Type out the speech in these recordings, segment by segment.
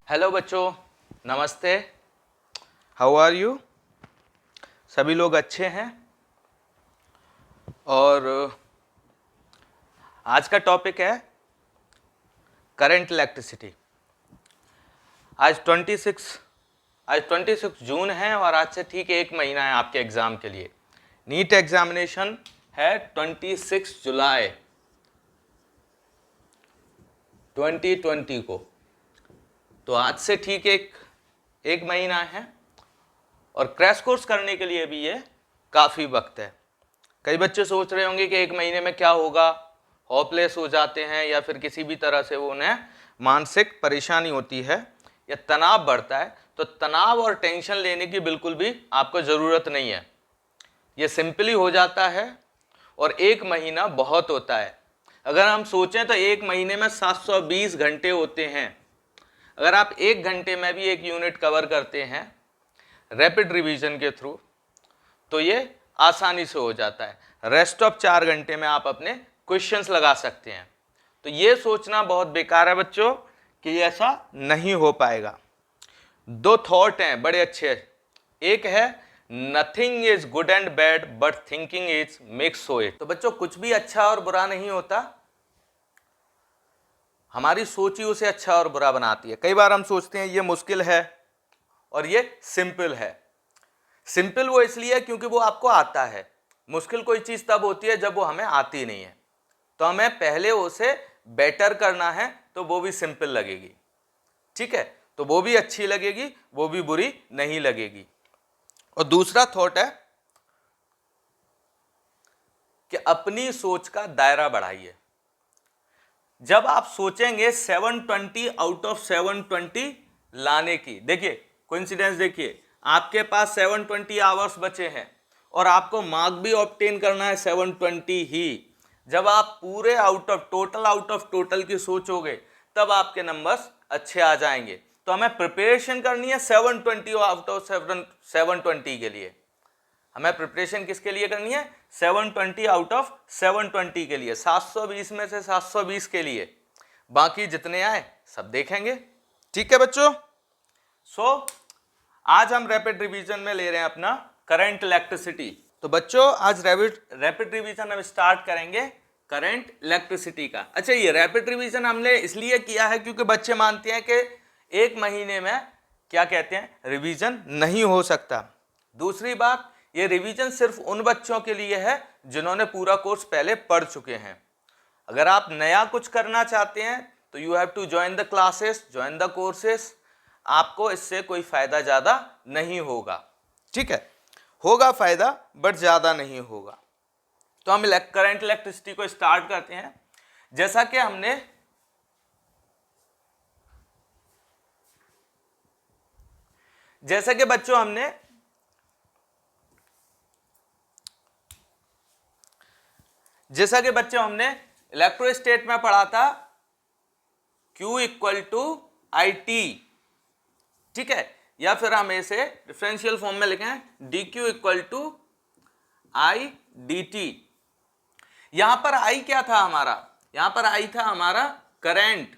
Hello बच्चों, नमस्ते। How are you? सभी लोग अच्छे हैं। और आज का टॉपिक है करंट इलेक्ट्रिसिटी। आज 26 जून है और आज से ठीक 1 महीना है आपके एग्ज़ाम के लिए। नीट एग्जामिनेशन है 26 जुलाई 2020 को। तो आज से ठीक एक महीना है और क्रैश कोर्स करने के लिए भी ये काफ़ी वक्त है। कई बच्चे सोच रहे होंगे कि 1 महीने में क्या होगा, होपलेस हो जाते हैं या फिर किसी भी तरह से वो उन्हें मानसिक परेशानी होती है या तनाव बढ़ता है। तो तनाव और टेंशन लेने की बिल्कुल भी आपको ज़रूरत नहीं है। ये सिंपली हो जाता है और 1 महीना बहुत होता है। अगर हम सोचें तो 1 महीने में 720 घंटे होते हैं। अगर आप 1 घंटे में भी एक यूनिट कवर करते हैं रैपिड रिवीजन के थ्रू तो ये आसानी से हो जाता है। रेस्ट ऑफ 4 घंटे में आप अपने क्वेश्चंस लगा सकते हैं। तो ये सोचना बहुत बेकार है बच्चों कि ऐसा नहीं हो पाएगा। 2 थॉट हैं बड़े अच्छे। एक है nothing is good and bad but thinking is makes so it. तो बच्चों कुछ भी अच्छा और बुरा नहीं होता, हमारी सोच ही उसे अच्छा और बुरा बनाती है। कई बार हम सोचते हैं ये मुश्किल है और ये सिंपल है। सिंपल वो इसलिए है क्योंकि वो आपको आता है। मुश्किल कोई चीज तब होती है जब वो हमें आती नहीं है। तो हमें पहले उसे बेटर करना है तो वो भी सिंपल लगेगी, ठीक है, तो वो भी अच्छी लगेगी, वो भी बुरी नहीं लगेगी। और दूसरा थॉट है कि अपनी सोच का दायरा बढ़ाइए। जब आप सोचेंगे 720 आउट ऑफ 720 लाने की, देखिए कोइंसिडेंस, देखिए आपके पास 720 आवर्स बचे हैं और आपको मार्क भी ऑब्टेन करना है 720 ही। जब आप पूरे आउट ऑफ टोटल की सोचोगे तब आपके नंबर्स अच्छे आ जाएंगे। तो हमें प्रिपरेशन करनी है 720 आउट ऑफ 720 के लिए। हमें प्रिपरेशन किसके लिए करनी है? 720 आउट ऑफ 720 के लिए, 720 में से 720 के लिए। बाकी जितने आए सब देखेंगे, ठीक है बच्चों। आज हम रैपिड रिवीजन में ले रहे हैं अपना करंट इलेक्ट्रिसिटी। तो बच्चों आज रैपिड रिवीजन हम स्टार्ट करेंगे करंट इलेक्ट्रिसिटी का। अच्छा, ये रैपिड रिवीजन हमने इसलिए किया है क्योंकि बच्चे मानते हैं कि 1 महीने में क्या कहते हैं रिवीजन नहीं हो सकता। दूसरी बात, ये रिवीजन सिर्फ उन बच्चों के लिए है जिन्होंने पूरा कोर्स पहले पढ़ चुके हैं। अगर आप नया कुछ करना चाहते हैं तो you have to join the classes, join the courses. आपको इससे कोई फायदा ज्यादा नहीं होगा, ठीक है, होगा फायदा बट ज्यादा नहीं होगा। तो हम करंट इलेक्ट्रिसिटी को स्टार्ट करते हैं। जैसा कि बच्चों हमने इलेक्ट्रोस्टेट में पढ़ा था Q equal to I T, ठीक है, या फिर हम इसे डिफरेंशियल फॉर्म में लिखें dQ equal to I D T. यहां पर I क्या था हमारा? यहां पर I था हमारा current.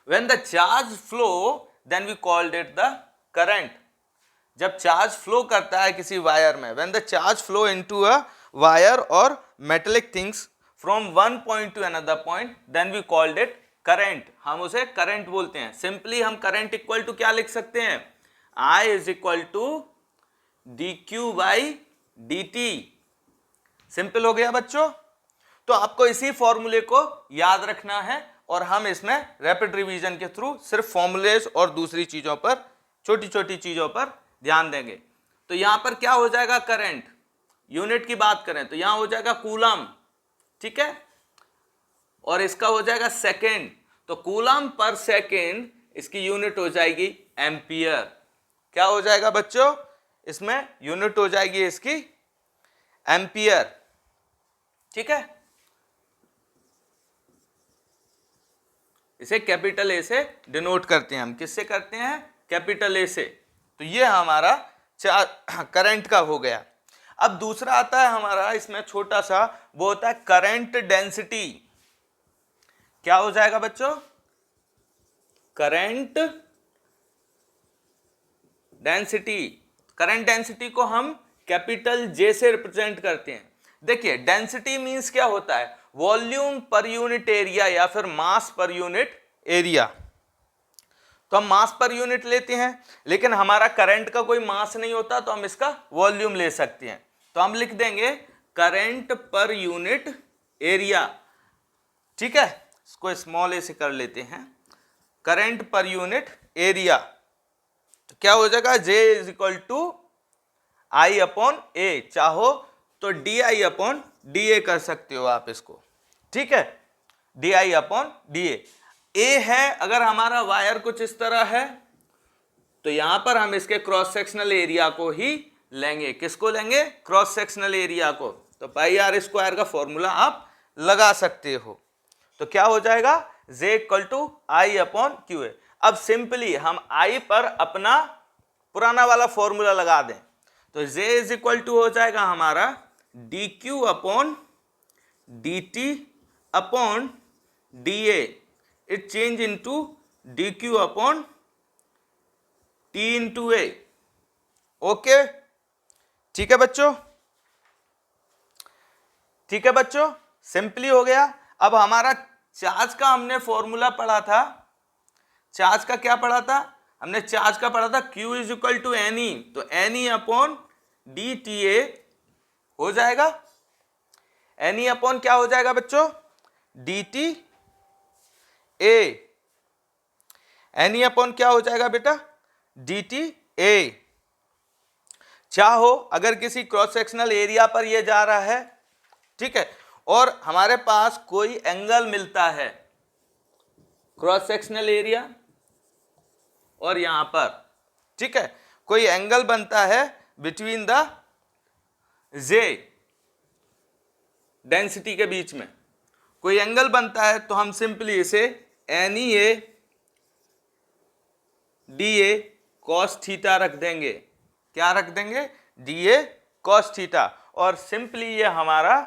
When the charge flow then we called it the current. जब चार्ज फ्लो करता है किसी वायर में, when the charge flow into a wire और metallic things from one point to another point, then we called it current. हम उसे current बोलते हैं। सिंपली हम करंट इक्वल टू क्या लिख सकते हैं? I is equal to dQ by dt। Simple हो गया बच्चों। तो आपको इसी फॉर्मूले को याद रखना है और हम इसमें रैपिड रिवीजन के थ्रू सिर्फ फॉर्मूलेज और दूसरी चीजों पर, छोटी छोटी चीजों पर ध्यान देंगे। तो यहां पर क्या हो जाएगा? करंट यूनिट की बात करें तो यहां हो जाएगा कूलम, ठीक है, और इसका हो जाएगा सेकेंड। तो कूलम पर सेकेंड इसकी यूनिट हो जाएगी एम्पियर। क्या हो जाएगा बच्चों? इसमें यूनिट हो जाएगी इसकी एम्पियर, ठीक है। इसे कैपिटल ए से डिनोट करते हैं हम। किससे करते हैं? कैपिटल ए से। तो ये हमारा करंट का हो गया। अब दूसरा आता है हमारा इसमें छोटा सा, वो होता है करंट डेंसिटी। क्या हो जाएगा बच्चों? Current density. करंट डेंसिटी को हम कैपिटल जे से रिप्रेजेंट करते हैं। देखिए डेंसिटी मींस क्या होता है, वॉल्यूम पर यूनिट एरिया या फिर मास पर यूनिट एरिया। तो हम मास पर यूनिट लेते हैं, लेकिन हमारा करंट का कोई मास नहीं होता तो हम इसका वॉल्यूम ले सकते हैं। तो हम लिख देंगे करंट पर यूनिट एरिया। ठीक है, इसको स्मॉल ए से कर लेते हैं, करंट पर यूनिट एरिया। तो क्या हो जाएगा, J is equal to I upon A. चाहो तो D I upon D A कर सकते हो आप इसको। ठीक है, D I upon D A है। अगर हमारा वायर कुछ इस तरह है तो यहां पर हम इसके क्रॉस सेक्शनल एरिया को ही लेंगे। किसको लेंगे, क्रॉस सेक्शनल एरिया को। तो पाई आर स्क्वायर का फॉर्मूला आप लगा सकते हो। तो क्या हो जाएगा, J equal to I upon Q A. अब सिंपली हम आई पर अपना पुराना वाला फॉर्मूला लगा दें तो J इज इक्वल टू हो जाएगा हमारा D Q upon D T upon D A. It change into D Q upon T into A. Okay, ठीक है बच्चों, ठीक है बच्चों, सिंपली हो गया। अब हमारा चार्ज का हमने फॉर्मूला पढ़ा था, चार्ज का क्या पढ़ा था हमने, चार्ज का पढ़ा था Q is equal to N E. तो N E upon D T A हो जाएगा। एन ई अपॉन क्या हो जाएगा बच्चों, D T A. N E upon क्या हो जाएगा बेटा, डी टी ए। चाहो अगर किसी क्रॉस सेक्शनल एरिया पर यह जा रहा है, ठीक है, और हमारे पास कोई एंगल मिलता है, क्रॉस सेक्शनल एरिया और यहां पर, ठीक है, कोई एंगल बनता है बिटवीन द जे डेंसिटी के बीच में कोई एंगल बनता है, तो हम सिंपली इसे N E A D A cos theta रख देंगे। क्या रख देंगे, डी ए कॉस थीटा। और सिंपली ये हमारा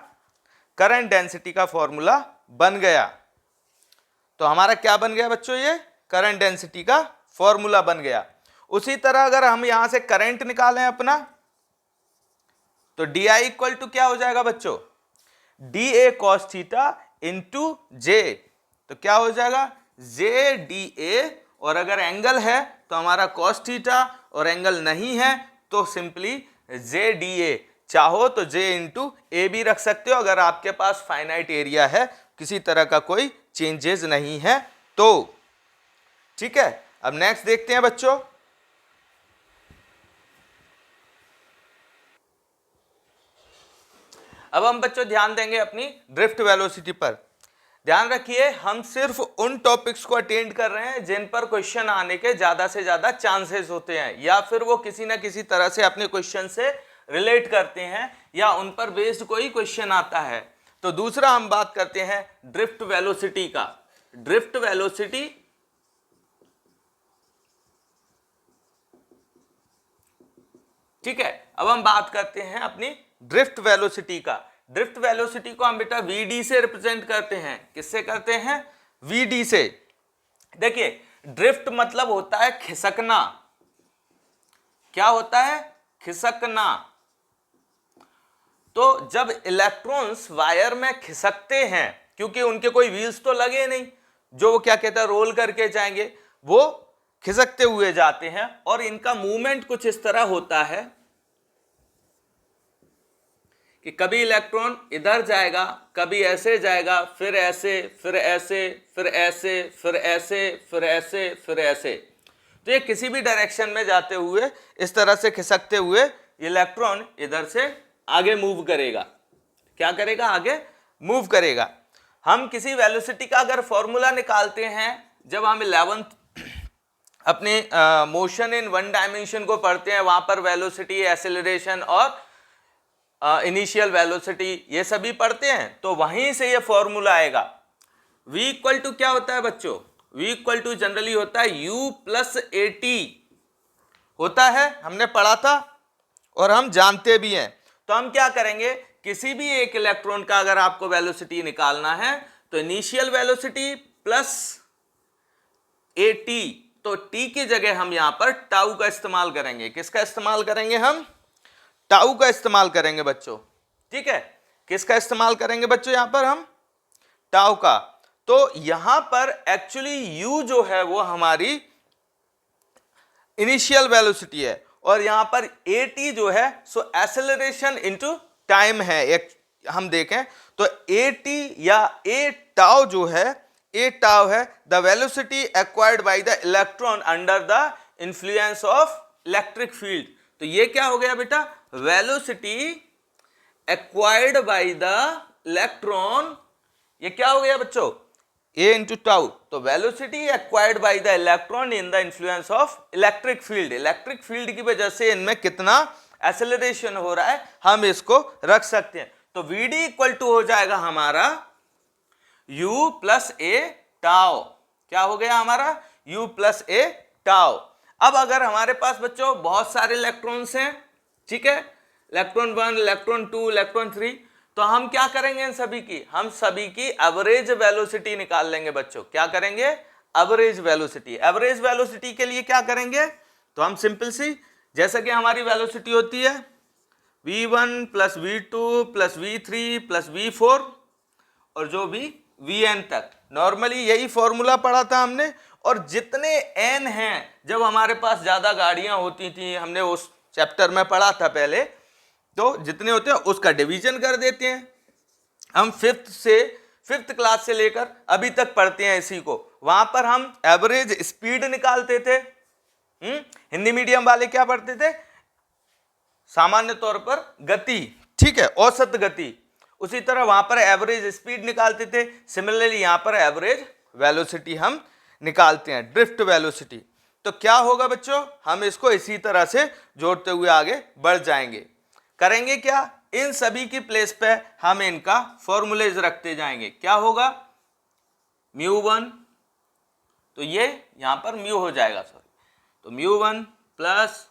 करंट डेंसिटी का फॉर्मूला बन गया। तो हमारा क्या बन गया बच्चों, ये करंट डेंसिटी का फॉर्मूला बन गया। उसी तरह अगर हम यहां से करंट निकालें अपना, तो डी आई इक्वल टू क्या हो जाएगा बच्चों, D A cos theta into J. तो क्या हो जाएगा, जे डी ए, और अगर एंगल है तो हमारा कॉस थीटा, और एंगल नहीं है तो सिंपली जे डी ए। चाहो तो जे इंटू ए भी रख सकते हो अगर आपके पास फाइनाइट एरिया है, किसी तरह का कोई चेंजेस नहीं है तो। ठीक है, अब नेक्स्ट देखते हैं बच्चों। अब हम बच्चों ध्यान देंगे अपनी ड्रिफ्ट वेलोसिटी पर। ध्यान रखिए, हम सिर्फ उन टॉपिक्स को अटेंड कर रहे हैं जिन पर क्वेश्चन आने के ज्यादा से ज्यादा चांसेस होते हैं, या फिर वो किसी ना किसी तरह से अपने क्वेश्चन से रिलेट करते हैं, या उन पर बेस्ड कोई क्वेश्चन आता है। तो दूसरा हम बात करते हैं ड्रिफ्ट वेलोसिटी का। ड्रिफ्ट वेलोसिटी ठीक है, अब हम बात करते हैं अपनी ड्रिफ्ट वेलोसिटी का। ड्रिफ्ट वेलोसिटी को हम बेटा वीडी से रिप्रेजेंट करते हैं। किससे करते हैं, वीडी से। देखिए ड्रिफ्ट मतलब होता है खिसकना। क्या होता है, खिसकना। तो जब इलेक्ट्रॉन्स वायर में खिसकते हैं, क्योंकि उनके कोई व्हील्स तो लगे नहीं जो वो क्या कहता है रोल करके जाएंगे, वो खिसकते हुए जाते हैं, और इनका मूवमेंट कुछ इस तरह होता है कि कभी इलेक्ट्रॉन इधर जाएगा, कभी ऐसे जाएगा, फिर ऐसे, फिर ऐसे, फिर ऐसे, फिर ऐसे, फिर ऐसे, फिर ऐसे। तो ये किसी भी डायरेक्शन में जाते हुए इस तरह से खिसकते हुए इलेक्ट्रॉन इधर से आगे मूव करेगा। क्या करेगा, आगे मूव करेगा। हम किसी वेलोसिटी का अगर फॉर्मूला निकालते हैं, जब हम 11th अपने मोशन इन वन डायमेंशन को पढ़ते हैं, वहां पर वेलोसिटी, एक्सेलरेशन और इनिशियल वेलोसिटी ये सभी पढ़ते हैं, तो वहीं से ये फॉर्मूला आएगा। v इक्वल टू क्या होता है बच्चों, v इक्वल टू जनरली होता है u प्लस ए टी होता है, हमने पढ़ा था और हम जानते भी हैं। तो हम क्या करेंगे, किसी भी एक इलेक्ट्रॉन का अगर आपको वेलोसिटी निकालना है तो initial velocity plus A T, तो टी की जगह हम यहां पर टाउ का इस्तेमाल करेंगे। किसका इस्तेमाल करेंगे हम? टाउ का इस्तेमाल करेंगे बच्चों। ठीक है, किसका इस्तेमाल करेंगे बच्चों? यहां पर हम टाउ का। तो यहां पर एक्चुअली यू जो है वो हमारी इनिशियल वेलोसिटी है और यहां पर ए टी जो है सो एक्सेलरेशन इनटू टाइम है। एक हम देखें तो ए टी या ए टाउ जो है, ए टाउ है the velocity acquired by the electron under the influence of electric field. तो ये क्या हो गया बेटा? Velocity acquired by the electron, ये क्या हो गया बच्चों? ए इंटू टाउ। तो velocity acquired by the electron in the influence of electric field, electric field की वजह से इनमें कितना एक्सेलरेशन हो रहा है हम इसको रख सकते हैं। तो वी डी इक्वल टू हो जाएगा हमारा u प्लस ए टाउ। क्या हो गया हमारा? u plus A tau. अब अगर हमारे पास बच्चों बहुत सारे इलेक्ट्रॉन्स हैं, ठीक है, इलेक्ट्रॉन 1, इलेक्ट्रॉन 2, इलेक्ट्रॉन 3, तो हम क्या करेंगे? इन सभी की, हम सभी की एवरेज वेलोसिटी निकाल लेंगे बच्चों। क्या करेंगे? Average velocity. एवरेज वेलोसिटी के लिए क्या करेंगे? तो हम सिंपल सी, जैसा कि हमारी वेलोसिटी होती है v1 plus v2 plus v3 plus v4 और जो भी vn तक, नॉर्मली यही फॉर्मूला पढ़ा था हमने। और जितने n हैं, जब हमारे पास ज्यादा गाड़ियां होती थी, हमने उस चैप्टर में पढ़ा था पहले, तो जितने होते हैं उसका डिवीजन कर देते हैं। हम फिफ्थ क्लास से लेकर अभी तक पढ़ते हैं इसी को। वहां पर हम एवरेज स्पीड निकालते थे। हिंदी मीडियम वाले क्या पढ़ते थे? सामान्य तौर पर गति, ठीक है, औसत गति। उसी तरह वहां पर एवरेज स्पीड निकालते थे। सिमिलरली यहां पर एवरेज वेलोसिटी हम निकालते हैं, ड्रिफ्ट वेलोसिटी। तो क्या होगा बच्चों? हम इसको इसी तरह से जोड़ते हुए आगे बढ़ जाएंगे। करेंगे क्या? इन सभी की प्लेस पे हम इनका फॉर्मूलेज रखते जाएंगे। क्या होगा? μ1, तो ये यहां पर म्यू हो जाएगा, सॉरी, तो μ1 plus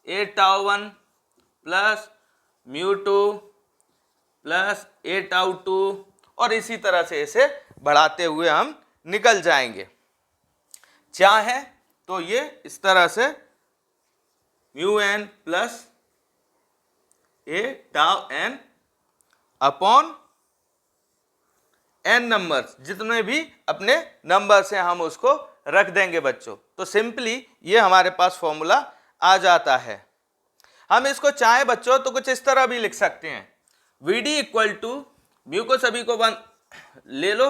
A tau 1 plus μ2 plus A tau 2 और इसी तरह से इसे बढ़ाते हुए हम निकल जाएंगे। चाहे तो ये इस तरह से μn plus A tau n upon n numbers, जितने भी अपने नंबर्स हैं हम उसको रख देंगे बच्चों। तो सिंपली ये हमारे पास फॉर्मूला आ जाता है। हम इसको चाहे बच्चों तो कुछ इस तरह भी लिख सकते हैं, V D equal to mu को सभी को वन ले लो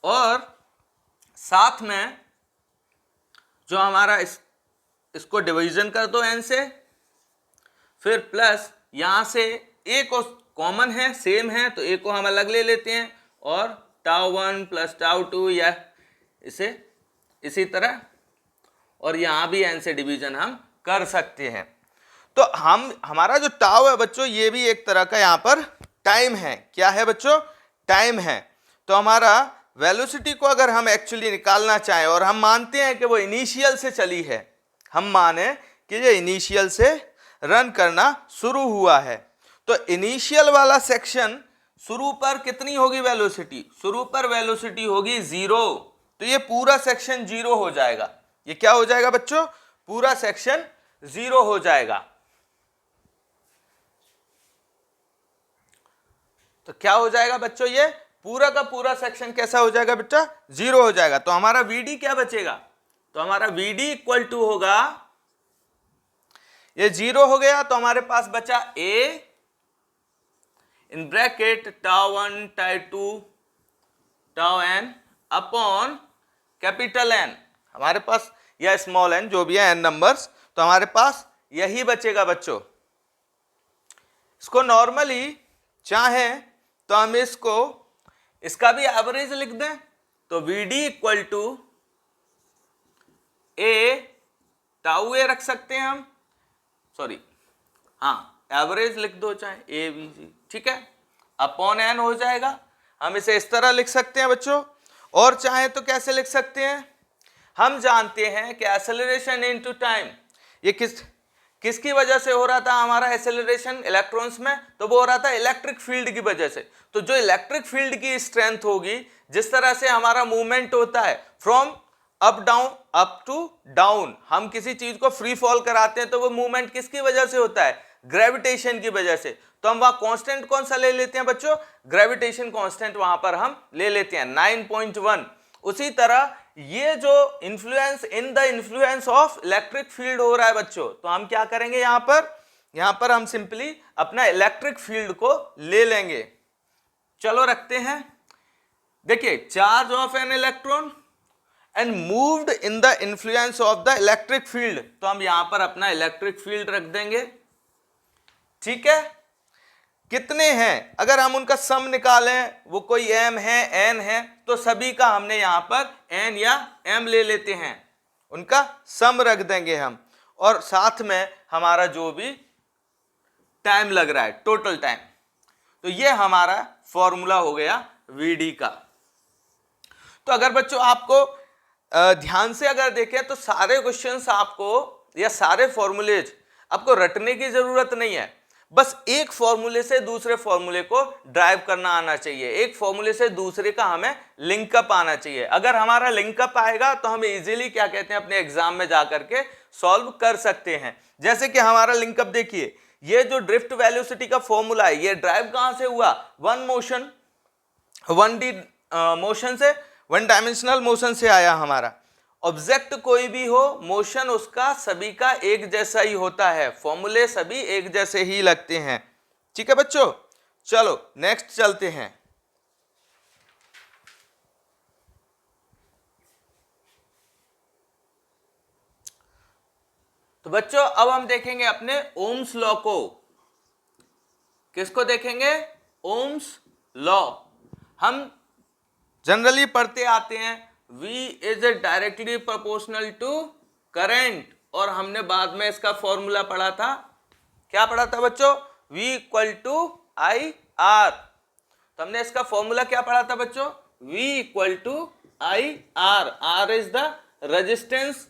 और साथ में जो हमारा इसको डिवीजन कर दो n से, फिर प्लस यहां से a को कॉमन है, सेम है, तो a को हम अलग ले लेते हैं और टाउ 1 प्लस टाउ 2 या इसे इसी तरह, और यहां भी n से डिवीजन हम कर सकते हैं। तो हमारा जो टाउ है बच्चों, ये भी एक तरह का यहां पर टाइम है। क्या है बच्चों? टाइम है। तो हमारा वेलोसिटी को अगर हम एक्चुअली निकालना चाहें और हम मानते हैं कि वो इनिशियल से चली है, हम माने कि ये इनिशियल से रन करना शुरू हुआ है, तो इनिशियल वाला सेक्शन शुरू पर कितनी होगी वेलोसिटी? शुरू पर वेलोसिटी होगी 0, तो ये पूरा सेक्शन 0 हो जाएगा। ये क्या हो जाएगा बच्चों? पूरा सेक्शन 0 हो जाएगा। तो क्या हो जाएगा बच्चों? ये पूरा का पूरा सेक्शन कैसा हो जाएगा बेटा? 0 हो जाएगा। तो हमारा वीडी क्या बचेगा? तो हमारा वीडी इक्वल टू होगा, ये 0 हो गया तो हमारे पास बचा a in bracket tau 1 tau 2 tau n upon capital N, हमारे पास या स्मॉल n जो भी है n नंबर्स, तो हमारे पास यही बचेगा बच्चों। इसको नॉर्मली चाहे तो हम इसका भी एवरेज लिख दें, तो Vd equal to a tau a रख सकते हैं हम, सॉरी हाँ एवरेज लिख दो चाहे ए बी सी, ठीक है, अपॉन n हो जाएगा। हम इसे इस तरह लिख सकते हैं बच्चों, और चाहे तो कैसे लिख सकते हैं? हम जानते हैं कि एक्सेलरेशन इनटू टाइम, ये किसकी वजह से हो रहा था हमारा एक्सेलरेशन इलेक्ट्रॉन्स में? तो वो हो रहा था इलेक्ट्रिक फील्ड की वजह से। तो जो इलेक्ट्रिक फील्ड की स्ट्रेंथ होगी, जिस तरह से हमारा मूवमेंट होता है from up down up to down, हम किसी चीज को फ्री फॉल कराते हैं तो वो मूवमेंट किसकी वजह से होता है? ग्रेविटेशन की वजह से। तो हम वहां कांस्टेंट कौन सा ले लेते हैं बच्चों? ग्रेविटेशन कांस्टेंट वहां पर हम ले लेते हैं 9.1। उसी तरह ये जो influence in the influence of electric field हो रहा है बच्चों, तो हम क्या करेंगे यहां पर हम सिंपली अपना इलेक्ट्रिक फील्ड को ले लेंगे। चलो रखते हैं। देखिए, charge of an electron and moved in the influence of the electric field, तो हम यहां पर अपना इलेक्ट्रिक फील्ड रख देंगे। ठीक है, कितने हैं? अगर हम उनका सम निकालें, वो कोई m है n है, तो सभी का हमने यहां पर n या m ले लेते हैं, उनका सम रख देंगे हम, और साथ में हमारा जो भी टाइम लग रहा है, टोटल टाइम। तो ये हमारा फॉर्मूला हो गया Vd का। तो अगर बच्चों आपको ध्यान से अगर देखें तो सारे क्वेश्चंस आपको या सारे फॉर्मूलेज आपको रटने की जरूरत नहीं है, बस एक फॉर्मूले से दूसरे फॉर्मूले को ड्राइव करना आना चाहिए, एक फॉर्मूले से दूसरे का हमें लिंकअप आना चाहिए। अगर हमारा लिंकअप आएगा तो हम इजीली क्या कहते हैं अपने एग्जाम में जाकर के सॉल्व कर सकते हैं। जैसे कि हमारा लिंकअप देखिए, ये जो ड्रिफ्ट वेलोसिटी का फॉर्मूला है, ये ड्राइव कहां से हुआ? वन मोशन, 1D मोशन से, वन डायमेंशनल मोशन से आया हमारा। ऑब्जेक्ट कोई भी हो, मोशन उसका सभी का एक जैसा ही होता है, फॉर्मूले सभी एक जैसे ही लगते हैं। ठीक है बच्चों, चलो नेक्स्ट चलते हैं। तो बच्चों अब हम देखेंगे अपने ओम्स लॉ को। किसको देखेंगे? Ohm's law. हम जनरली पढ़ते आते हैं V is directly proportional to current, और हमने बाद में इसका फॉर्मूला पढ़ा था। क्या पढ़ा था बच्चों? V equal to I R. तो हमने इसका फॉर्मूला क्या पढ़ा था बच्चों? V equal to I R. R is the resistance,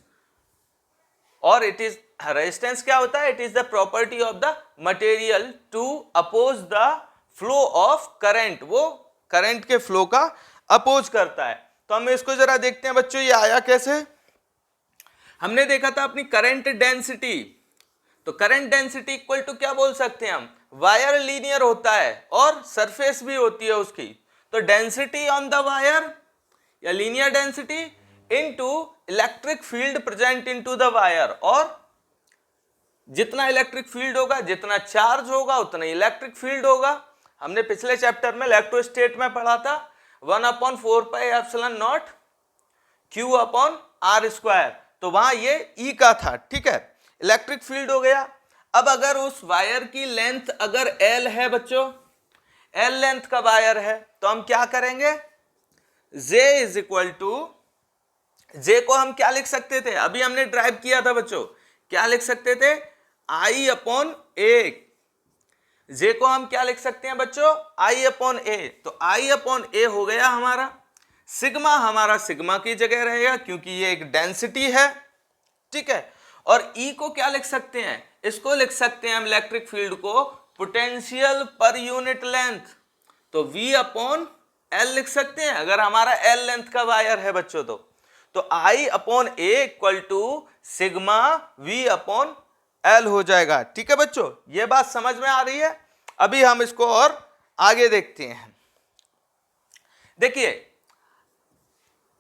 और इट इज रेजिस्टेंस क्या होता है? It is the property of the material to oppose the flow of current, वो करंट के फ्लो का अपोज करता है। तो हम इसको जरा देखते हैं बच्चों, ये आया कैसे? हमने देखा था अपनी करंट डेंसिटी। तो करंट डेंसिटी इक्वल टू क्या बोल सकते हैं हम? वायर लीनियर होता है और सरफेस भी होती है उसकी। तो डेंसिटी ऑन द वायर या linear density into electric field present into the wire, और जितना इलेक्ट्रिक फील्ड होगा, जितना चार्ज होगा, उतना इलेक्ट्रिक फील्ड होगा। हमने पिछले चैप्टर में इलेक्ट्रोस्टेट में पढ़ा था 1/4πε0 Q/r², तो वहां ये E का था। ठीक है, इलेक्ट्रिक फील्ड हो गया। अब अगर उस वायर की लेंथ अगर L है बच्चों, L लेंथ का वायर है, तो हम क्या करेंगे? J is equal to, J को हम क्या लिख सकते थे? अभी हमने ड्राइव किया था बच्चों, क्या लिख सकते थे? I/A। J को हम क्या लिख सकते हैं बच्चों? I/A। तो I/A हो गया हमारा सिग्मा, हमारा सिग्मा की जगह रहेगा क्योंकि ये एक डेंसिटी है। ठीक है, और E को क्या लिख सकते हैं? इसको लिख सकते हैं हम इलेक्ट्रिक फील्ड को पोटेंशियल पर यूनिट लेंथ, तो V/L लिख सकते हैं अगर हमारा L लेंथ का वायर है बच्चों। तो I/A equal to sigma V/L हो जाएगा। ठीक है बच्चों, ये बात समझ में आ रही है? अभी हम इसको और आगे देखते हैं। देखिए,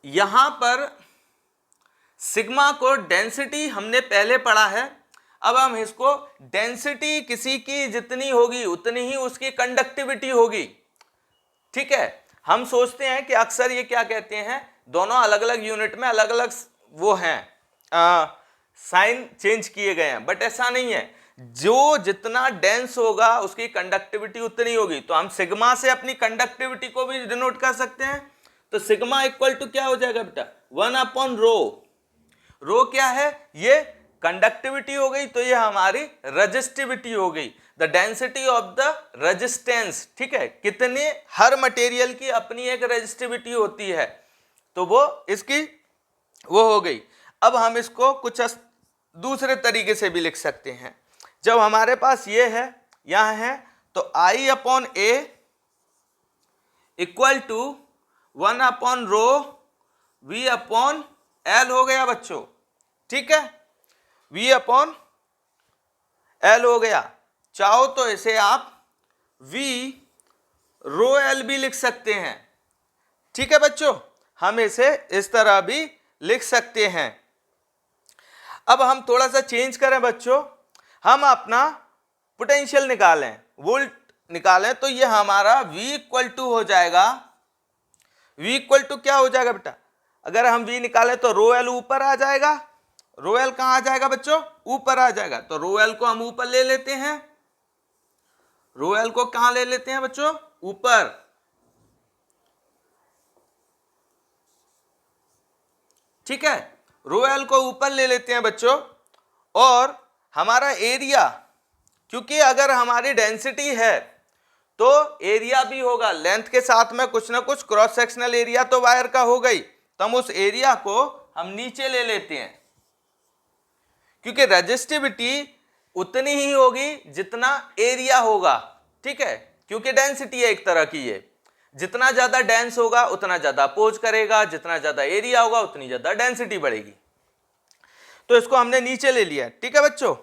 यहां पर सिग्मा को डेंसिटी हमने पहले पढ़ा है, अब हम इसको डेंसिटी किसी की जितनी होगी उतनी ही उसकी कंडक्टिविटी होगी। ठीक है, हम सोचते हैं कि अक्सर ये क्या कहते हैं, दोनों अलग अलग यूनिट में अलग अलग वो हैं, साइन चेंज किए गए हैं, बट ऐसा नहीं है। जो जितना डेंस होगा उसकी कंडक्टिविटी उतनी होगी। तो हम सिग्मा से अपनी कंडक्टिविटी को भी डिनोट कर सकते हैं। तो सिग्मा इक्वल टू क्या हो जाएगा बेटा? 1/ρ। रो क्या है? ये कंडक्टिविटी हो गई, तो ये हमारी रेजिस्टिविटी हो गई, the density of the resistance. ठीक है, कितने, हर मटेरियल की अपनी एक रेजिस्टिविटी होती है, तो वो इसकी वो हो गई। अब हम इसको कुछ दूसरे तरीके से भी लिख सकते हैं। जब हमारे पास ये है यहां है तो I upon A equal to 1 upon rho V upon L हो गया बच्चों, ठीक है, V अपॉन L हो गया। चाहो तो इसे आप V रो L भी लिख सकते हैं, ठीक है बच्चों, हम इसे इस तरह भी लिख सकते हैं। अब हम थोड़ा सा चेंज करें बच्चों, हम अपना पोटेंशियल निकालें, वोल्ट निकालें, तो ये हमारा V इक्वल टू हो जाएगा, V इक्वल टू क्या हो जाएगा बेटा, अगर हम V निकालें तो रो L ऊपर आ जाएगा, रो L कहां आ जाएगा बच्चों, ऊपर आ जाएगा, तो रो L को हम ऊपर ले लेते हैं, रो L को कहां ले लेते हैं बच्चों, ऊपर, ठीक है, रो L को ऊपर ले लेते हैं बच्चों। और हमारा एरिया, क्योंकि अगर हमारी डेंसिटी है तो एरिया भी होगा, लेंथ के साथ में कुछ ना कुछ क्रॉस सेक्शनल एरिया तो वायर का हो गई, तो हम उस एरिया को हम नीचे ले लेते हैं, क्योंकि रेजिस्टिविटी उतनी ही होगी जितना एरिया होगा, ठीक है, क्योंकि डेंसिटी है एक तरह की, ये जितना ज्यादा डेंस होगा उतना ज्यादा अपोज करेगा, जितना ज्यादा एरिया होगा उतनी ज्यादा डेंसिटी बढ़ेगी। तो इसको हमने नीचे ले लिया, ठीक है बच्चों।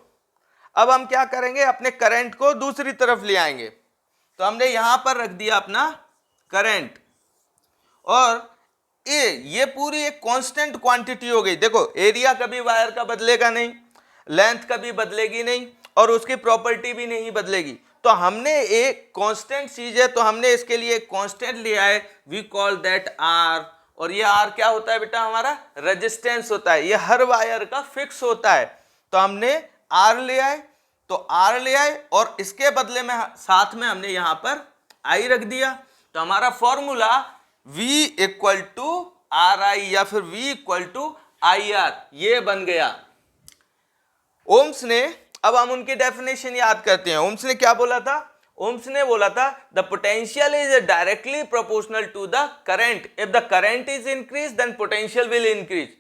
अब हम क्या करेंगे, अपने करंट को दूसरी तरफ ले आएंगे, तो हमने यहां पर रख दिया अपना करंट, और ये पूरी एक कांस्टेंट क्वांटिटी हो गई। देखो एरिया कभी वायर का बदलेगा नहीं, लेंथ कभी बदलेगी नहीं, और उसकी प्रॉपर्टी भी नहीं बदलेगी, तो हमने एक कांस्टेंट चीज है, तो हमने इसके लिए एक कांस्टेंट लिया है, वी कॉल दैट आर। और ये आर क्या होता है बेटा, हमारा रेजिस्टेंस होता है, ये हर वायर का फिक्स होता है, तो हमने आर ले आए, तो आर ले आए और इसके बदले में साथ में हमने यहां पर आई रख दिया, तो हमारा formula V equal to R I या फिर V equal to I R ये बन गया। ओम्स ने, अब हम उनकी डेफिनेशन याद करते हैं, ओम्स ने क्या बोला था, ओम्स ने बोला था the potential is directly proportional to the current, if the current is increase then potential will increase,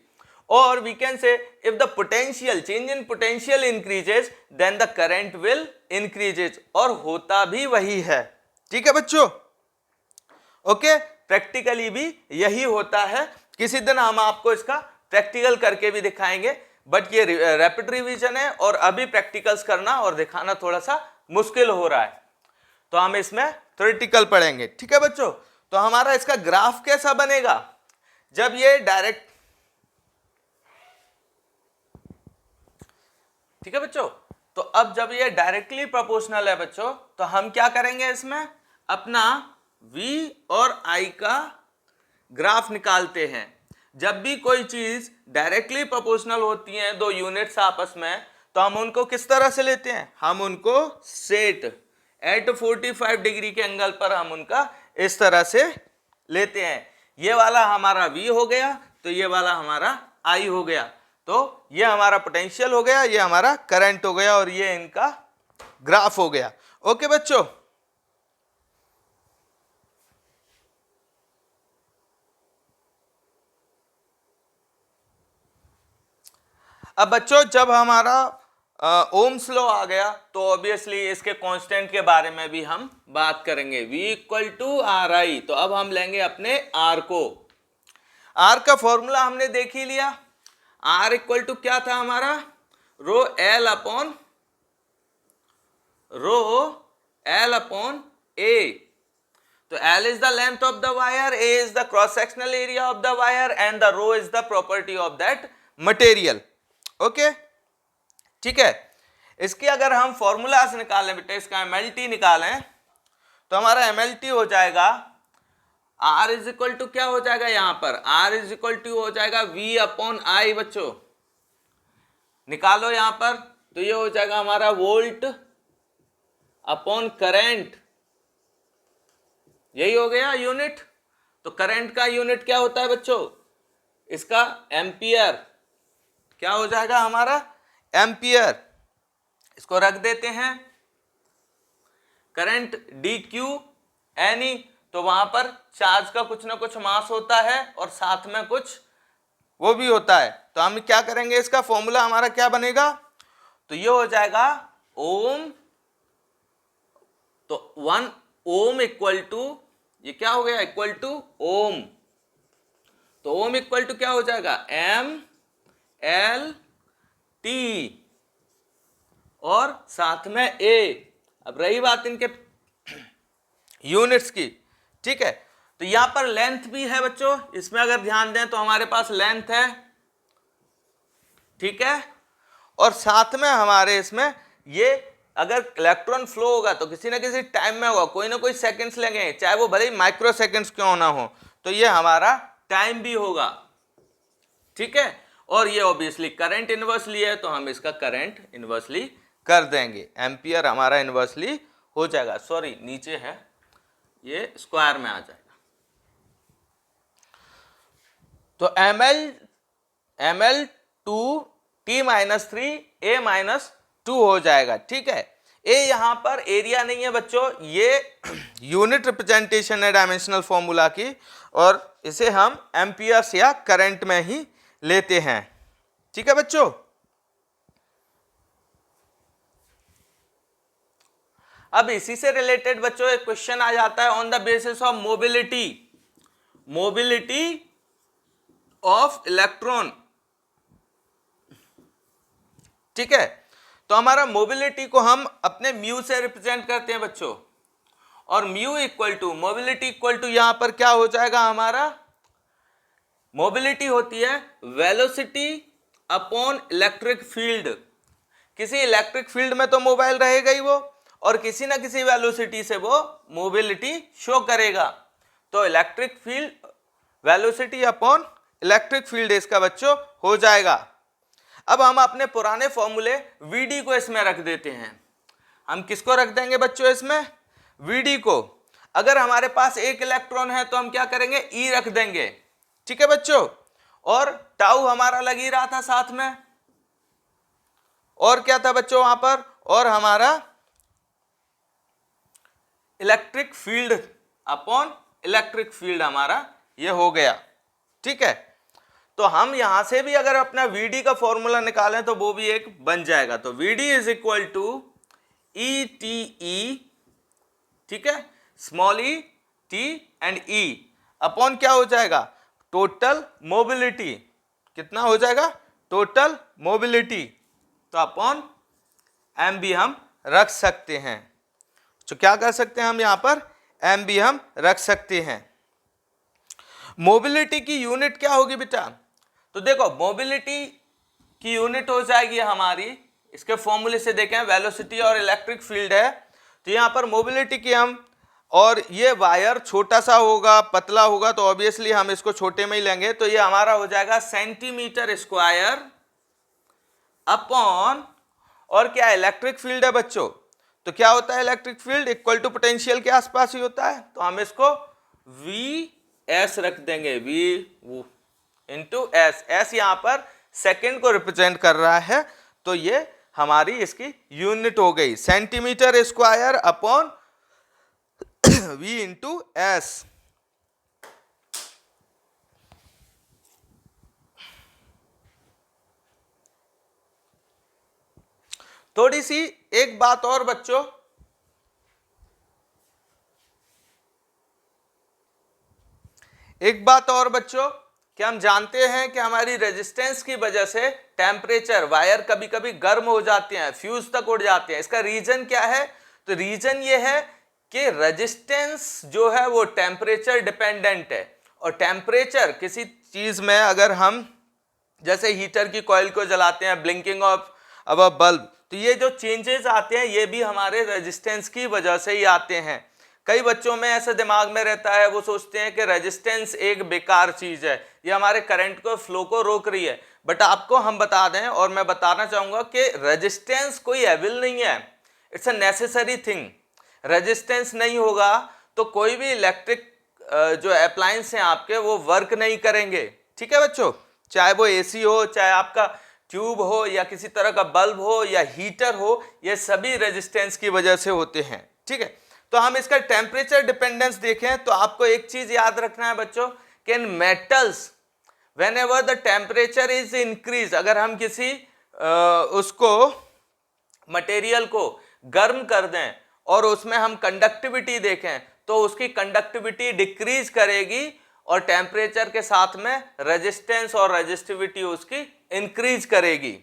or we can say if the potential change in potential increases then the current will increases, और होता भी वही है, ठीक है बच्चों, okay, practically भी यही होता है। किसी दिन हम आपको इसका प्रैक्टिकल करके भी दिखाएंगे, बट ये रैपिड रिवीजन है और अभी प्रैक्टिकल्स करना और दिखाना थोड़ा सा मुश्किल हो रहा है, तो हम इसमें थ्योरेटिकल पढ़ेंगे, ठीक है बच्चों। तो हमारा इसका ग्राफ कैसा बनेगा, जब ये डायरेक्ट, ठीक है बच्चों, तो अब जब ये डायरेक्टली प्रोपोर्शनल है बच्चों, तो हम क्या करेंगे, इसमें अपना V और I का ग्राफ निकालते हैं। जब भी कोई चीज डायरेक्टली प्रोपोर्शनल होती है दो यूनिट्स आपस में, तो हम उनको किस तरह से लेते हैं, हम उनको सेट एट 45 डिग्री के एंगल पर हम उनका इस तरह से लेते हैं। ये वाला हमारा V हो गया, तो ये वाला हमारा I हो गया, तो ये हमारा पोटेंशियल हो गया, ये हमारा करंट हो गया, और ये इनका ग्राफ हो गया। ओके बच्चों, अब बच्चों जब हमारा ओम्स लॉ आ गया, तो ऑब्वियसली इसके कांस्टेंट के बारे में भी हम बात करेंगे, V equal to R I. तो अब हम लेंगे अपने R को, R का फॉर्मूला हमने देख ही लिया, R इक्वल टू क्या था हमारा, रो L अपॉन A। तो L is the length of the wire, A is the cross sectional area of the wire, and the rho is the property of that material. Okay, ठीक है। इसकी अगर हम formulas निकालें बेटा, इसका MLT निकालें, तो हमारा MLT हो जाएगा R इज इक्वल टू क्या हो जाएगा, यहां पर R इज इक्वल टू हो जाएगा V अपॉन I। बच्चों निकालो यहां पर, तो ये हो जाएगा हमारा वोल्ट अपॉन करंट, यही हो गया यूनिट। तो करंट का यूनिट क्या होता है बच्चों, इसका एम्पियर, क्या हो जाएगा हमारा एम्पियर। इसको रख देते हैं, करंट DQ एनी, तो वहां पर चार्ज का कुछ ना कुछ मास होता है और साथ में कुछ वो भी होता है। तो हम क्या करेंगे, इसका फॉर्मूला हमारा क्या बनेगा, तो ये हो जाएगा ओम, तो 1 ओम इक्वल टू, ये क्या हो गया, इक्वल टू ओम, तो ओम इक्वल टू क्या हो जाएगा, एम एल टी और साथ में ए। अब रही बात इनके यूनिट्स की, ठीक है, तो यहां पर लेंथ भी है बच्चों, इसमें अगर ध्यान दें तो हमारे पास लेंथ है, ठीक है, और साथ में हमारे इसमें ये अगर इलेक्ट्रॉन फ्लो होगा तो किसी ना किसी टाइम में होगा, कोई ना कोई सेकंड्स लगेंगे, चाहे वो भले ही माइक्रो सेकंड्स क्यों ना हो, तो ये हमारा टाइम भी होगा, ठीक है, और ये ऑब्वियसली करंट इनवर्सली है, तो हम इसका करंट इनवर्सली कर देंगे, एम्पियर हमारा इनवर्सली हो जाएगा, सॉरी नीचे है, ये स्क्वायर में आ जाएगा, तो ml 2 t minus 3 a minus 2 हो जाएगा, ठीक है। ए यहां पर एरिया नहीं है बच्चों, ये यूनिट रिप्रेजेंटेशन है डायमेंशनल फॉर्मूला की, और इसे हम एम्पियर्स या करंट में ही लेते हैं, ठीक है बच्चों। अब इसी से रिलेटेड बच्चों एक क्वेश्चन आ जाता है, on the basis of mobility of electron, ठीक है, तो हमारा मोबिलिटी को हम अपने म्यू से रिप्रेजेंट करते हैं बच्चों, और mu equal to mobility equal to यहां पर क्या हो जाएगा, हमारा मोबिलिटी होती है वेलोसिटी अपॉन इलेक्ट्रिक फील्ड, किसी इलेक्ट्रिक फील्ड में तो मोबाइल रहेगा ही वो, और किसी ना किसी वेलोसिटी से वो मोबिलिटी शो करेगा, तो electric field velocity upon electric field इसका बच्चों हो जाएगा। अब हम अपने पुराने फॉर्मूले Vd को इसमें रख देते हैं, हम किसको रख देंगे बच्चों इसमें, Vd को। अगर हमारे पास एक इलेक्ट्रॉन है तो हम क्या करेंगे, E रख देंगे, ठीक है बच्चों, और टाउ हमारा लग ही रहा था साथ में, और क्या था बच्चों वहां पर, और हमारा electric field upon electric field हमारा ये हो गया, ठीक है। तो हम यहां से भी अगर अपना Vd का फॉर्मूला निकालें तो वो भी एक बन जाएगा, तो Vd is equal to E T E, ठीक है, small E T and E upon क्या हो जाएगा, टोटल मोबिलिटी, कितना हो जाएगा, टोटल मोबिलिटी, तो अपॉन एम भी हम रख सकते हैं, तो क्या कर सकते हैं हम यहां पर, एम भी हम रख सकते हैं। मोबिलिटी की यूनिट क्या होगी बेटा, तो देखो मोबिलिटी की यूनिट हो जाएगी हमारी, इसके फॉर्मूले से देखें, वेलोसिटी और इलेक्ट्रिक फील्ड है, तो यहां पर मोबिलिटी की हम, और ये वायर छोटा सा होगा, पतला होगा, तो ऑब्वियसली हम इसको छोटे में ही लेंगे, तो ये हमारा हो जाएगा सेंटीमीटर स्क्वायर अपॉन, और क्या इलेक्ट्रिक फील्ड है बच्चों, तो क्या होता है electric field, equal to potential के आसपास ही होता है, तो हम इसको वी एस रख देंगे, वी इंटू एस, एस यहां पर सेकेंड को रिप्रेजेंट कर रहा है, तो ये हमारी इसकी यूनिट हो गई, centimetre square upon V into S. थोड़ी सी एक बात और बच्चों, कि हम जानते हैं कि हमारी रेजिस्टेंस की वजह से टेम्परेचर, वायर कभी कभी गर्म हो जाते हैं, फ्यूज तक उड़ जाते हैं, इसका रीजन क्या है, तो रीजन ये है कि रेजिस्टेंस जो है वो टेम्परेचर डिपेंडेंट है, और टेम्परेचर किसी चीज में अगर हम जैसे हीटर की कॉइल को जलाते हैं, ब्लिंकिंग ऑफ अब बल्ब, तो ये जो चेंजेस आते हैं ये भी हमारे रेजिस्टेंस की वजह से ही आते हैं। कई बच्चों में ऐसे दिमाग में रहता है, वो सोचते हैं कि रेजिस्टेंस एक बेकार चीज है, ये हमारे करंट को फ्लो को रोक रही है, बट आपको हम बता दें, और मैं बताना चाहूंगा कि रेजिस्टेंस कोई एविल नहीं है, it's a necessary thing. Resistance नहीं होगा तो कोई भी इलेक्ट्रिक जो अप्लायंस हैं आपके वो वर्क नहीं करेंगे, ठीक है बच्चों, चाहे वो एसी हो, चाहे आपका ट्यूब हो, या किसी तरह का बल्ब हो, या हीटर हो, ये सभी रेजिस्टेंस की वजह से होते हैं, ठीक है। तो हम इसका टेम्परेचर डिपेंडेंस देखें तो आपको एक चीज याद रखना है बच्चों कि in metals whenever the temperature is increase, अगर हम किसी उसको मटेरियल को गर्म कर दें और उसमें हम कंडक्टिविटी देखें तो उसकी कंडक्टिविटी डिक्रीज करेगी और टेम्परेचर के साथ में रेजिस्टेंस और रेजिस्टिविटी उसकी इंक्रीज करेगी।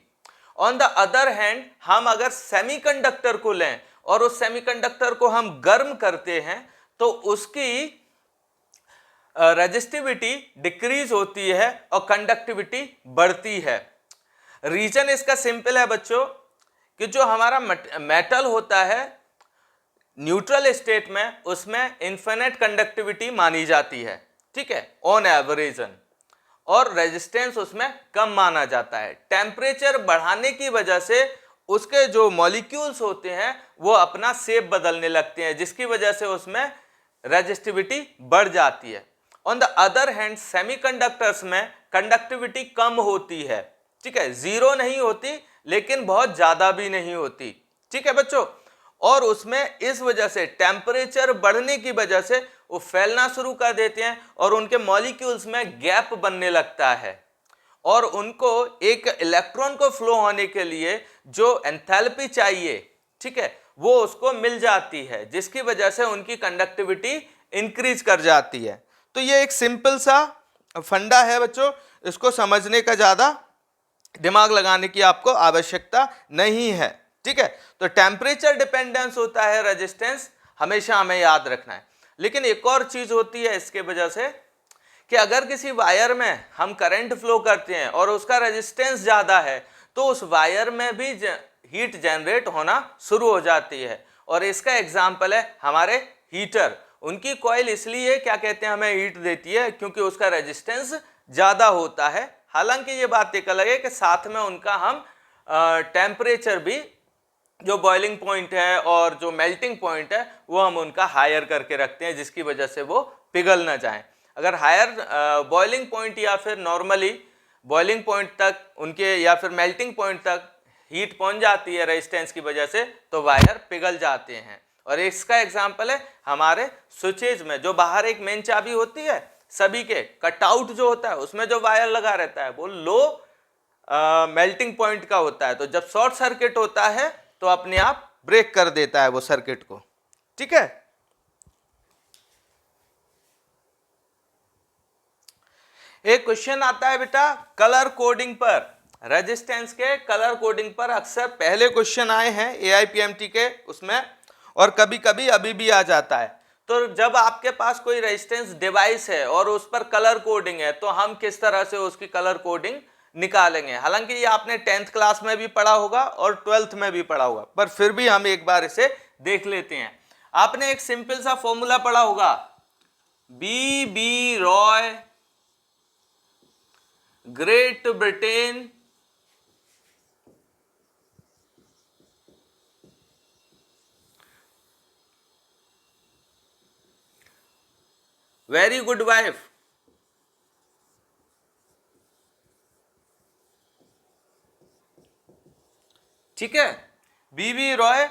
ऑन द अदर हैंड हम अगर सेमीकंडक्टर को लें और उस सेमीकंडक्टर को हम गर्म करते हैं तो उसकी रेजिस्टिविटी डिक्रीज होती है और कंडक्टिविटी बढ़ती है। रीजन इसका सिंपल है बच्चों कि जो हमारा मेटल होता है न्यूट्रल स्टेट में उसमें इन्फिनिट कंडक्टिविटी मानी जाती है, ठीक है, ऑन एवरेजन, और रेजिस्टेंस उसमें कम माना जाता है। टेम्परेचर बढ़ाने की वजह से उसके जो मॉलिक्यूल्स होते हैं वो अपना शेप बदलने लगते हैं, जिसकी वजह से उसमें रेजिस्टिविटी बढ़ जाती है। On the other hand semiconductors में कंडक्टिविटी कम होती है, ठीक है, जीरो नहीं होती लेकिन बहुत ज्यादा भी नहीं होती, ठीक है बच्चों, और उसमें इस वजह से टेम्परेचर बढ़ने की वजह से वो फैलना शुरू कर देते हैं और उनके मॉलिक्यूल्स में गैप बनने लगता है और उनको एक इलेक्ट्रॉन को फ्लो होने के लिए जो एंथैल्पी चाहिए, ठीक है, वो उसको मिल जाती है, जिसकी वजह से उनकी कंडक्टिविटी इंक्रीज कर जाती है। तो ये एक सिंपल सा फंडा है बच्चों, इसको समझने का ज्यादा दिमाग लगाने की आपको आवश्यकता नहीं है, ठीक है। तो टेम्परेचर डिपेंडेंस होता है रेजिस्टेंस, हमेशा हमें याद रखना है। लेकिन एक और चीज होती है इसके वजह से कि अगर किसी वायर में हम करंट फ्लो करते हैं और उसका रेजिस्टेंस ज्यादा है तो उस वायर में भी हीट जनरेट होना शुरू हो जाती है, और इसका एग्जाम्पल है हमारे हीटर। उनकी कॉइल इसलिए क्या कहते हैं हमें हीट देती है क्योंकि उसका रेजिस्टेंस ज्यादा होता है। हालांकि ये बात एक अलग है कि साथ में उनका हम टेम्परेचर भी, जो बॉइलिंग पॉइंट है और जो मेल्टिंग पॉइंट है, वो हम उनका हायर करके रखते हैं, जिसकी वजह से वो पिघल ना जाए। अगर हायर बॉइलिंग पॉइंट या फिर नॉर्मली बॉइलिंग पॉइंट तक उनके या फिर मेल्टिंग पॉइंट तक हीट पहुंच जाती है रेजिस्टेंस की वजह से, तो वायर पिघल जाते हैं। और इसका एग्जाम्पल है हमारे स्विचेज में, जो बाहर एक मेन चाबी होती है सभी के, कटआउट जो होता है उसमें जो वायर लगा रहता है वो लो मेल्टिंग पॉइंट का होता है, तो जब शॉर्ट सर्किट होता है तो अपने आप ब्रेक कर देता है वो सर्किट को, ठीक है। एक क्वेश्चन आता है बेटा कलर कोडिंग पर, रेजिस्टेंस के कलर कोडिंग पर अक्सर पहले क्वेश्चन आए हैं AIPMT के उसमें, और कभी कभी अभी भी आ जाता है। तो जब आपके पास कोई रेजिस्टेंस डिवाइस है और उस पर कलर कोडिंग है तो हम किस तरह से उसकी कलर कोडिंग निकालेंगे। हालांकि ये आपने 10th क्लास में भी पढ़ा होगा और 12th में भी पढ़ा होगा, पर फिर भी हम एक बार इसे देख लेते हैं। आपने एक सिंपल सा फॉर्मूला पढ़ा होगा, BB Roy great Britain very good wife, ठीक है। BB Roy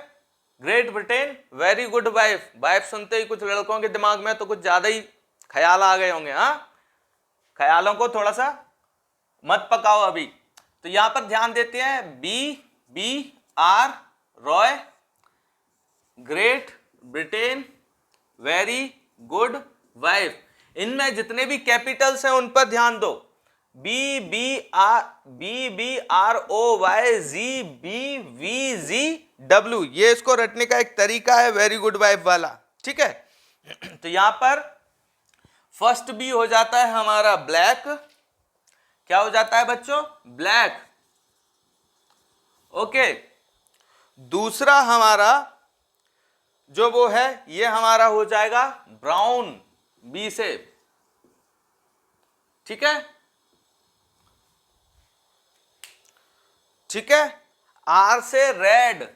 great Britain very good wife. Wife सुनते ही कुछ लड़कों के दिमाग में तो कुछ ज्यादा ही ख्याल आ गए होंगे, हाँ, ख्यालों को थोड़ा सा मत पकाओ अभी। तो यहां पर ध्यान देते हैं, BBR Roy great Britain very good wife. इनमें जितने भी कैपिटल्स हैं उन पर ध्यान दो, BBROYGBVGW, ये इसको रटने का एक तरीका है वेरी गुड वाइफ वाला, ठीक है। तो यहां पर फर्स्ट बी हो जाता है हमारा ब्लैक, क्या हो जाता है बच्चों, ब्लैक, ओके। दूसरा हमारा जो वो है ये हमारा हो जाएगा ब्राउन, बी से, ठीक है, ठीक है। आर से रेड,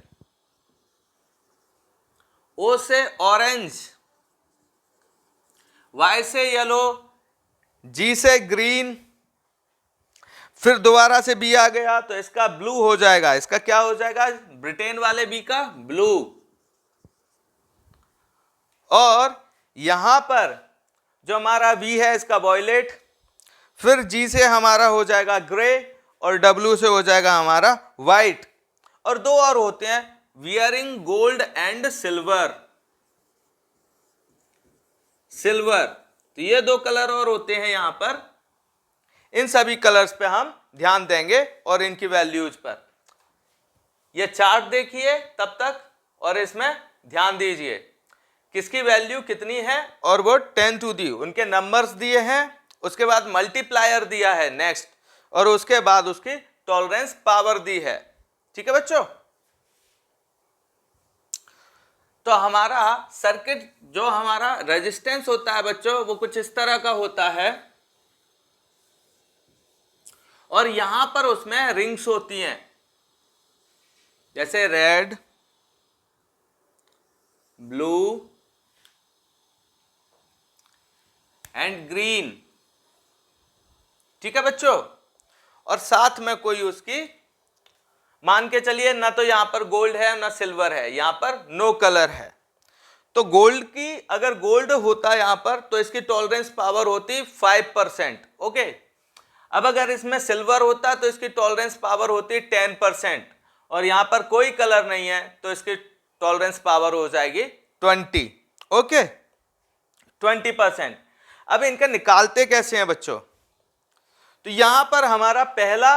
ओ से ऑरेंज, वाई से येलो, जी से ग्रीन, फिर दोबारा से बी आ गया तो इसका ब्लू हो जाएगा। इसका क्या हो जाएगा, ब्रिटेन वाले बी का ब्लू। और यहां पर जो हमारा वी है इसका वॉयलेट, फिर जी से हमारा हो जाएगा ग्रे और डब्ल्यू से हो जाएगा हमारा व्हाइट। और दो और होते हैं वियरिंग गोल्ड एंड सिल्वर। तो ये दो कलर और होते हैं यहां पर। इन सभी कलर्स पे हम ध्यान देंगे और इनकी वैल्यूज पर। ये चार्ट देखिए तब तक और इसमें ध्यान दीजिए किसकी वैल्यू कितनी है, और वो 10 टू दी उनके नंबर्स दिए हैं, उसके बाद मल्टीप्लायर दिया है नेक्स्ट, और उसके बाद उसकी टॉलरेंस पावर दी है। ठीक है बच्चों, तो हमारा सर्किट जो हमारा रेजिस्टेंस होता है बच्चों वो कुछ इस तरह का होता है, और यहां पर उसमें रिंग्स होती हैं जैसे रेड, ब्लू एंड ग्रीन। ठीक है बच्चों, और साथ में कोई उसकी मान के चलिए ना तो यहां पर गोल्ड है ना सिल्वर है, यहां पर नो कलर है। तो गोल्ड की अगर गोल्ड होता यहां पर तो इसकी टॉलरेंस पावर होती 5%। ओके, अब अगर इसमें सिल्वर होता तो इसकी टॉलरेंस पावर होती 10%, और यहां पर कोई कलर नहीं है तो इसकी टॉलरेंस पावर हो जाएगी 20। ओके, 20%। अब इनका निकालते कैसे हैं बच्चों? तो यहां पर हमारा पहला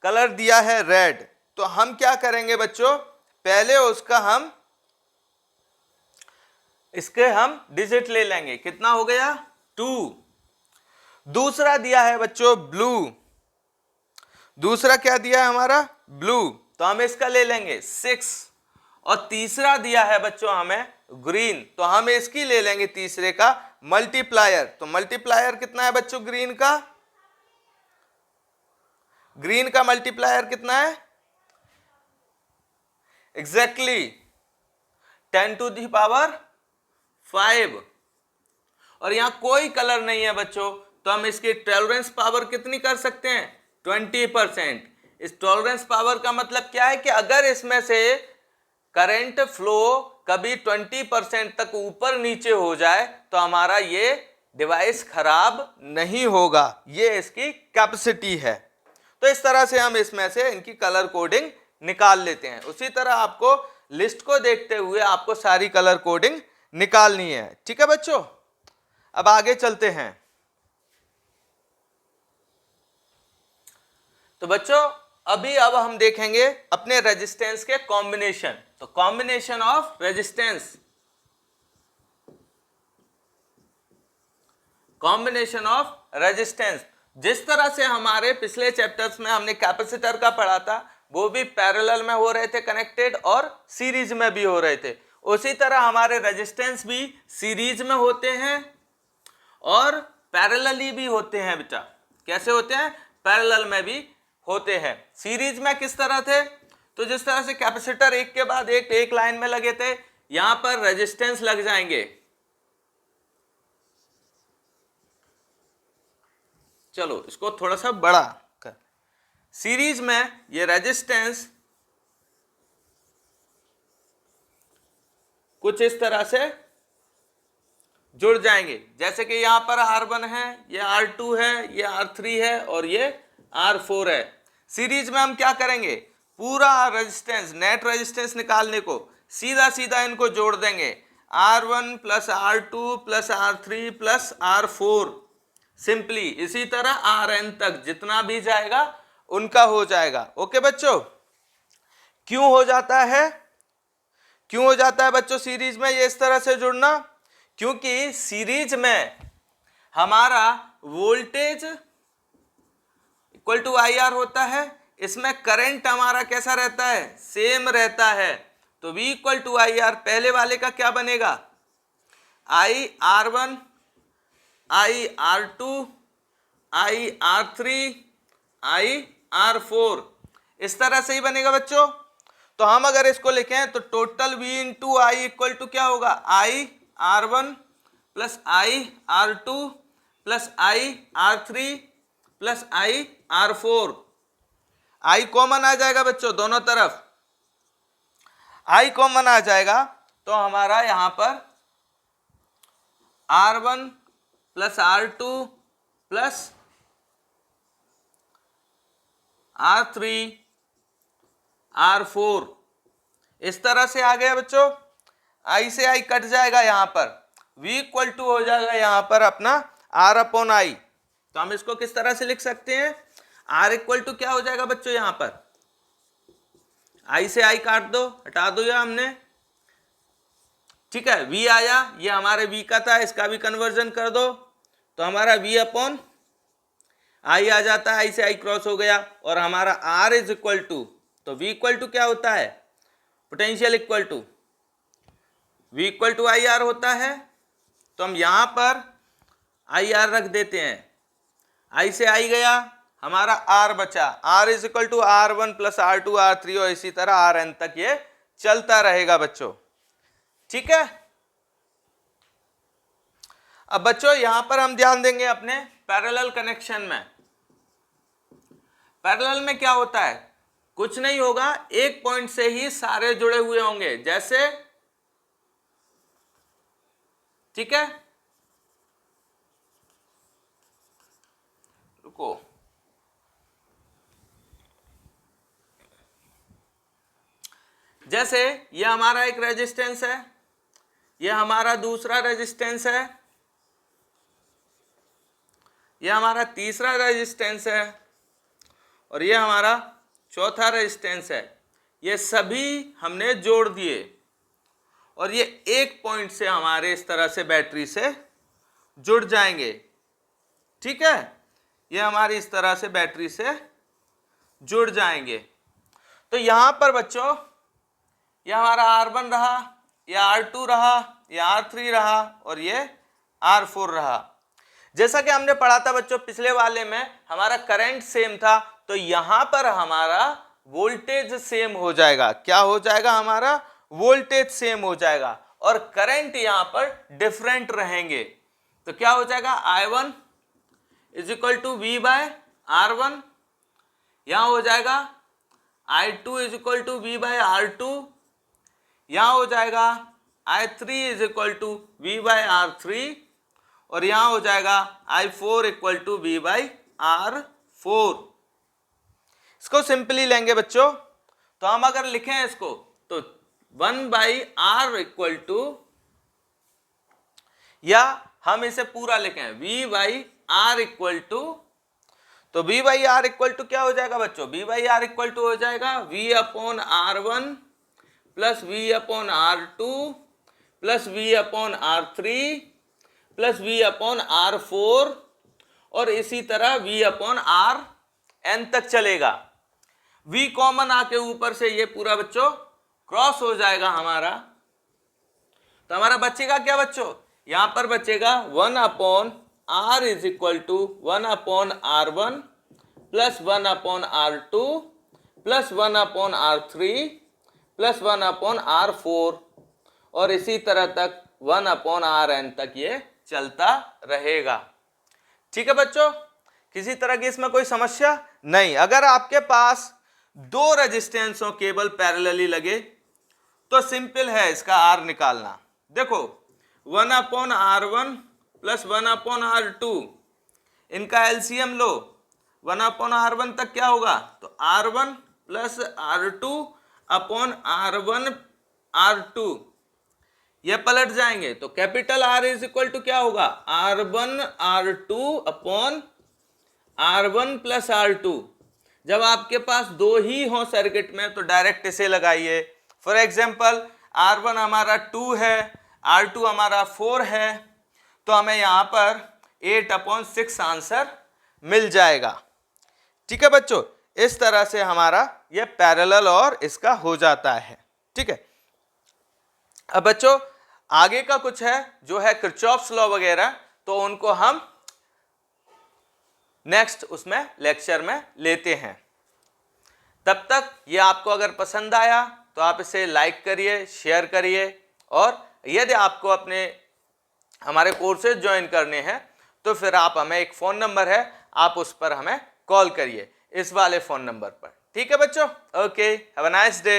कलर दिया है रेड, तो हम क्या करेंगे बच्चों, पहले उसका हम इसके हम डिजिट ले लेंगे। कितना हो गया? 2। दूसरा दिया है बच्चों ब्लू, दूसरा क्या दिया है हमारा? ब्लू, तो हम इसका ले लेंगे 6। और तीसरा दिया है बच्चों हमें ग्रीन, तो हम इसकी ले लेंगे तीसरे का मल्टीप्लायर। तो मल्टीप्लायर कितना है बच्चों ग्रीन का? ग्रीन का मल्टीप्लायर कितना है? Exactly 10 to the power 5। और यहां कोई कलर नहीं है बच्चों, तो हम इसकी टॉलरेंस पावर कितनी कर सकते हैं? 20%। इस टॉलरेंस पावर का मतलब क्या है कि अगर इसमें से करंट फ्लो कभी 20% तक ऊपर नीचे हो जाए तो हमारा ये डिवाइस खराब नहीं होगा। ये इसकी कैपेसिटी है। तो इस तरह से हम इसमें से इनकी कलर कोडिंग निकाल लेते हैं। उसी तरह आपको लिस्ट को देखते हुए आपको सारी कलर कोडिंग निकालनी है। ठीक है बच्चों, अब आगे चलते हैं। तो बच्चों अब हम देखेंगे अपने रेजिस्टेंस के कॉम्बिनेशन। तो combination of resistance, combination of resistance, जिस तरह से हमारे पिछले चैप्टर्स में हमने कैपेसिटर का पढ़ा था, वो भी पैरेलल में हो रहे थे कनेक्टेड और सीरीज में भी हो रहे थे, उसी तरह हमारे रेजिस्टेंस भी सीरीज में होते हैं और पैरेलली भी होते हैं बेटा। कैसे होते हैं? पैरेलल में भी होते हैं। सीरीज में किस तरह थे? तो जिस तरह से कैपेसिटर एक के बाद एक लाइन में लगे थे, यहां पर रेजिस्टेंस लग जाएंगे। चलो इसको थोड़ा सा बड़ा कर। सीरीज में ये रेजिस्टेंस कुछ इस तरह से जुड़ जाएंगे, जैसे कि यहां पर R1 है, ये R2 है, ये R3 है और ये R4 है। सीरीज में हम क्या करेंगे? पूरा रेजिस्टेंस, नेट रेजिस्टेंस निकालने को सीधा सीधा इनको जोड़ देंगे, R1 plus R2 plus R3 plus R4, simply. इसी तरह Rn तक जितना भी जाएगा उनका हो जाएगा। ओके बच्चों, क्यों हो जाता है? क्यों हो जाता है बच्चों सीरीज में ये इस तरह से जुड़ना? क्योंकि सीरीज में हमारा वोल्टेज इक्वल टू IR होता है, इसमें करंट हमारा कैसा रहता है? सेम रहता है। तो V इक्वल टू IR, पहले वाले का क्या बनेगा? IR1 IR2 IR3 IR4, इस तरह से ही बनेगा बच्चों। तो हम अगर इसको लिखें तो total V into I equal to क्या होगा? IR1 plus IR2 plus IR3 plus IR4। I common आ जाएगा बच्चों, दोनों तरफ I कॉमन आ जाएगा, तो हमारा यहां पर R1 plus R2 plus R3 R4। इस तरह से आ गया बच्चों, I से I कट जाएगा, यहां पर V इक्वल टू हो जाएगा यहां पर अपना R अपॉन I। तो हम इसको किस तरह से लिख सकते हैं, R इक्वल टू क्या हो जाएगा बच्चों, यहां पर I से I काट दो, हटा दो या हमने, ठीक है। V आया, ये हमारे V का था, इसका भी कन्वर्जन कर दो, तो हमारा V अपॉन I आ जाता है, I से I क्रॉस हो गया, और हमारा R इज इक्वल टू, तो V इक्वल टू क्या होता है, potential equal to V equal to I R होता है। तो हम यहां पर आई आर रख देते हैं, I से I गया, हमारा R बचा, R is equal to R1 plus R2 R3 और इसी तरह Rn तक ये चलता रहेगा बच्चों, ठीक है। अब बच्चों यहां पर हम ध्यान देंगे अपने पैरेलल कनेक्शन में। पैरेलल में क्या होता है, कुछ नहीं होगा, एक पॉइंट से ही सारे जुड़े हुए होंगे, जैसे, ठीक है, रुको, जैसे ये हमारा एक रेजिस्टेंस है, ये हमारा दूसरा रेजिस्टेंस है, ये हमारा तीसरा रेजिस्टेंस है, और ये हमारा चौथा रेजिस्टेंस है। ये सभी हमने जोड़ दिए, और ये एक पॉइंट से हमारे इस तरह से बैटरी से जुड़ जाएंगे, ठीक है। ये हमारी इस तरह से बैटरी से जुड़ जाएंगे। तो यहां पर बच्चों ये हमारा R1 रहा, ये R2 रहा, ये R3 रहा, और ये R4 रहा। जैसा कि हमने पढ़ा था बच्चों पिछले वाले में, हमारा करंट सेम था, तो यहां पर हमारा वोल्टेज सेम हो जाएगा। क्या हो जाएगा, हमारा वोल्टेज सेम हो जाएगा, और करंट यहां पर डिफरेंट रहेंगे। तो क्या हो जाएगा, I1 is equal to V by R1, यहां हो जाएगा I2 is equal to V by R2, यहां हो जाएगा I3 is equal to V by R3, और यहां हो जाएगा I4 equal to V bye R4। इसको सिंपली लेंगे बच्चों, तो हम अगर लिखें इसको, तो 1 बाई R इक्वल टू, या हम इसे पूरा लिखें V by R equal to, तो V by R equal to क्या हो जाएगा बच्चों, V by R equal to हो जाएगा V upon R1 plus V upon R2 plus V upon R3 plus V upon R4, और इसी तरह V अपॉन Rn तक चलेगा। V कॉमन आके ऊपर से ये पूरा बच्चों क्रॉस हो जाएगा हमारा। तो हमारा बचेगा क्या बच्चों, यहां पर बचेगा 1 upon R is equal to 1 upon R1 plus 1 upon R2 plus 1 upon R3 plus 1 upon R4, और इसी तरह तक 1 अपॉन Rn तक ये चलता रहेगा, ठीक है बच्चों। किसी तरह की इसमें कोई समस्या नहीं। अगर आपके पास दो रेजिस्टेंसों केवल पैरेलली लगे तो सिंपल है इसका R निकालना। देखो 1 upon R1 plus 1 upon R2, इनका एलसीएम लो, 1 अपॉन R1 तक क्या होगा, तो R1 plus R2 upon R1 R2, ये पलट जाएंगे, तो capital R is equal to क्या होगा, R1 R2 upon R1 plus R2। जब आपके पास दो ही हो सर्किट में तो डायरेक्ट इसे लगाइए। फॉर एग्जाम्पल R1 हमारा 2 है, R2 हमारा 4 है, तो हमें यहाँ पर 8/6 आंसर मिल जाएगा, ठीक है बच्चों। इस तरह से हमारा ये पैरेलल और इसका हो जाता है, ठीक है। अब बच्चों आगे का कुछ है जो है किरचॉफ्स लॉ वगैरह, तो उनको हम नेक्स्ट उसमें लेक्चर में लेते हैं। तब तक ये आपको अगर पसंद आया तो आप इसे लाइक करिए, शेयर करिए, और यदि आपको अपने हमारे कोर्सेज ज्वाइन करने हैं तो फिर आप हमें, एक फ़ोन नंबर है, आप उस पर हमें कॉल करिए, इस वाले फ़ोन नंबर पर, ठीक है बच्चों। Okay, have a nice day.